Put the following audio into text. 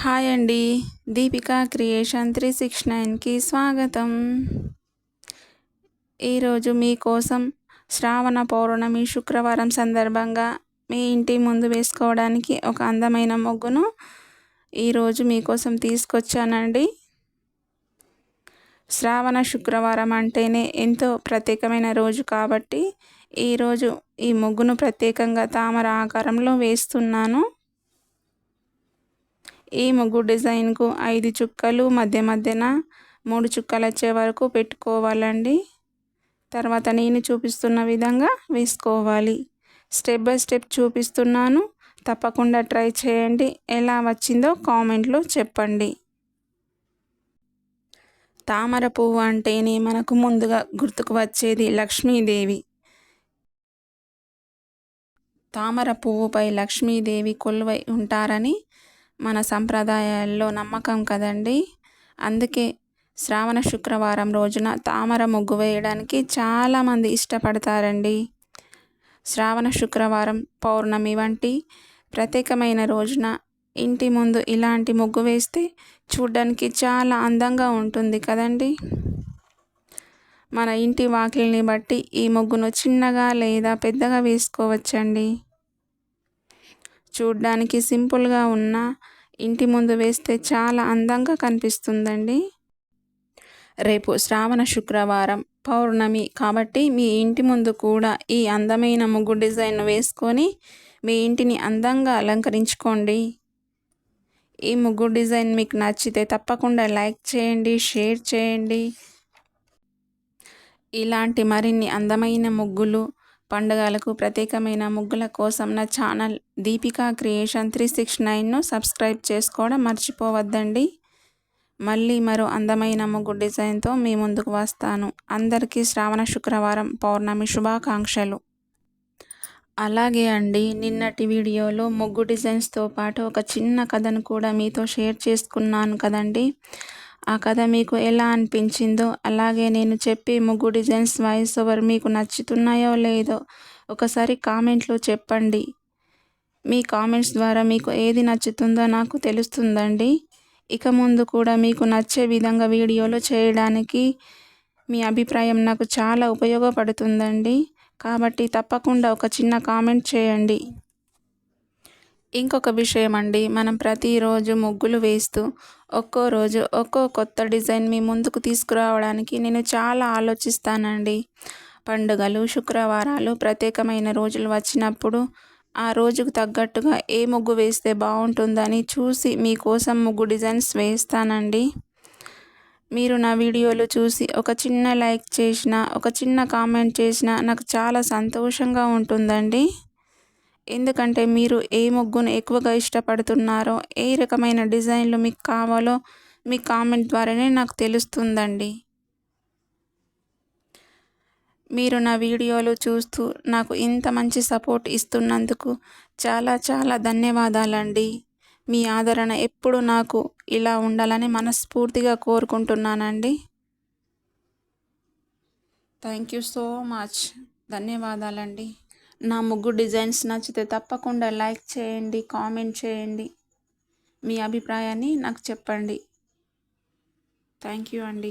Hi అండి. Deepika creation 369కి స్వాగతం. ఈరోజు మీకోసం శ్రావణ పౌర్ణమి శుక్రవారం సందర్భంగా మీ ఇంటి ముందు వేసుకోవడానికి ఒక అందమైన ముగ్గును ఈరోజు మీకోసం తీసుకొచ్చానండి. శ్రావణ శుక్రవారం అంటేనే ఎంతో ప్రత్యేకమైన రోజు కాబట్టి ఈరోజు ఈ ముగ్గును ప్రత్యేకంగా తామర ఆకారంలో వేస్తున్నాను. ఈ ముగ్గు డిజైన్కు 5 చుక్కలు మధ్యన 3 చుక్కలు వచ్చే వరకు పెట్టుకోవాలండి. తర్వాత నేను చూపిస్తున్న విధంగా వేసుకోవాలి. స్టెప్ బై స్టెప్ చూపిస్తున్నాను, తప్పకుండా ట్రై చేయండి. ఎలా వచ్చిందో కామెంట్లో చెప్పండి. తామర పువ్వు అంటేనే మనకు ముందుగా గుర్తుకు వచ్చేది లక్ష్మీదేవి. తామర పువ్వుపై లక్ష్మీదేవి కొలువై ఉంటారని మన సంప్రదాయాల్లో నమ్మకం కదండి. అందుకే శ్రావణ శుక్రవారం రోజున తామర ముగ్గు వేయడానికి చాలామంది ఇష్టపడతారండి. శ్రావణ శుక్రవారం, పౌర్ణమి వంటి ప్రత్యేకమైన రోజున ఇంటి ముందు ఇలాంటి ముగ్గు వేస్తే చూడ్డానికి చాలా అందంగా ఉంటుంది కదండి. మన ఇంటి వాకిలిని బట్టి ఈ ముగ్గును చిన్నగా లేదా పెద్దగా వేసుకోవచ్చండి. చూడ్డానికి సింపుల్గా ఉన్న ఇంటి ముందు వేస్తే చాలా అందంగా కనిపిస్తుందండి. రేపు శ్రావణ శుక్రవారం పౌర్ణమి కాబట్టి మీ ఇంటి ముందు కూడా ఈ అందమైన ముగ్గు డిజైన్ వేసుకొని మీ ఇంటిని అందంగా అలంకరించుకోండి. ఈ ముగ్గు డిజైన్ మీకు నచ్చితే తప్పకుండా లైక్ చేయండి, షేర్ చేయండి. ఇలాంటి మరిన్ని అందమైన ముగ్గులు, పండుగలకు ప్రత్యేకమైన ముగ్గుల కోసం నా ఛానల్ దీపిక క్రియేషన్ 369ను సబ్స్క్రైబ్ చేసుకోవడం మర్చిపోవద్దండి. మళ్ళీ మరో అందమైన ముగ్గు డిజైన్తో మీ ముందుకు వస్తాను. అందరికీ శ్రావణ శుక్రవారం పౌర్ణమి శుభాకాంక్షలు. అలాగే అండి, నిన్నటి వీడియోలో ముగ్గు డిజైన్స్తో పాటు ఒక చిన్న కథను కూడా మీతో షేర్ చేసుకున్నాను కదండి. ఆ కథ మీకు ఎలా అనిపించిందో, అలాగే నేను చెప్పే ముగ్గు డిజైన్స్ వాయిస్ ఓవర్ మీకు నచ్చుతున్నాయో లేదో ఒకసారి కామెంట్లో చెప్పండి. మీ కామెంట్స్ ద్వారా మీకు ఏది నచ్చుతుందో నాకు తెలుస్తుందండి. ఇక ముందు కూడా మీకు నచ్చే విధంగా వీడియోలు చేయడానికి మీ అభిప్రాయం నాకు చాలా ఉపయోగపడుతుందండి. కాబట్టి తప్పకుండా ఒక చిన్న కామెంట్ చేయండి. ఇంకొక విషయం అండి, మనం ప్రతిరోజు ముగ్గులు వేస్తూ ఒక్కో రోజు ఒక్కో కొత్త డిజైన్ మీ ముందుకు తీసుకురావడానికి నేను చాలా ఆలోచిస్తానండి. పండుగలు, శుక్రవారాలు, ప్రత్యేకమైన రోజులు వచ్చినప్పుడు ఆ రోజుకు తగ్గట్టుగా ఏ ముగ్గు వేస్తే బాగుంటుందని చూసి మీకోసం ముగ్గు డిజైన్స్ వేస్తానండి. మీరు నా వీడియోలు చూసి ఒక చిన్న లైక్ చేసినా, ఒక చిన్న కామెంట్ చేసినా నాకు చాలా సంతోషంగా ఉంటుందండి. ఎందుకంటే మీరు ఏ ముగ్గును ఎక్కువగా ఇష్టపడుతున్నారో, ఏ రకమైన డిజైన్లు మీకు కావాలో మీ కామెంట్ ద్వారానే నాకు తెలుస్తుందండి. మీరు నా వీడియోలు చూస్తూ నాకు ఇంత మంచి సపోర్ట్ ఇస్తున్నందుకు చాలా చాలా ధన్యవాదాలండి. మీ ఆదరణ ఎప్పుడు నాకు ఇలా ఉండాలని మనస్ఫూర్తిగా కోరుకుంటున్నానండి. Thank you so much. ధన్యవాదాలండి. నా ముగ్గు డిజైన్స్ నచ్చితే తప్పకుండా లైక్ చేయండి, కామెంట్ చేయండి. మీ అభిప్రాయాన్ని నాకు చెప్పండి. థ్యాంక్ యూ అండి.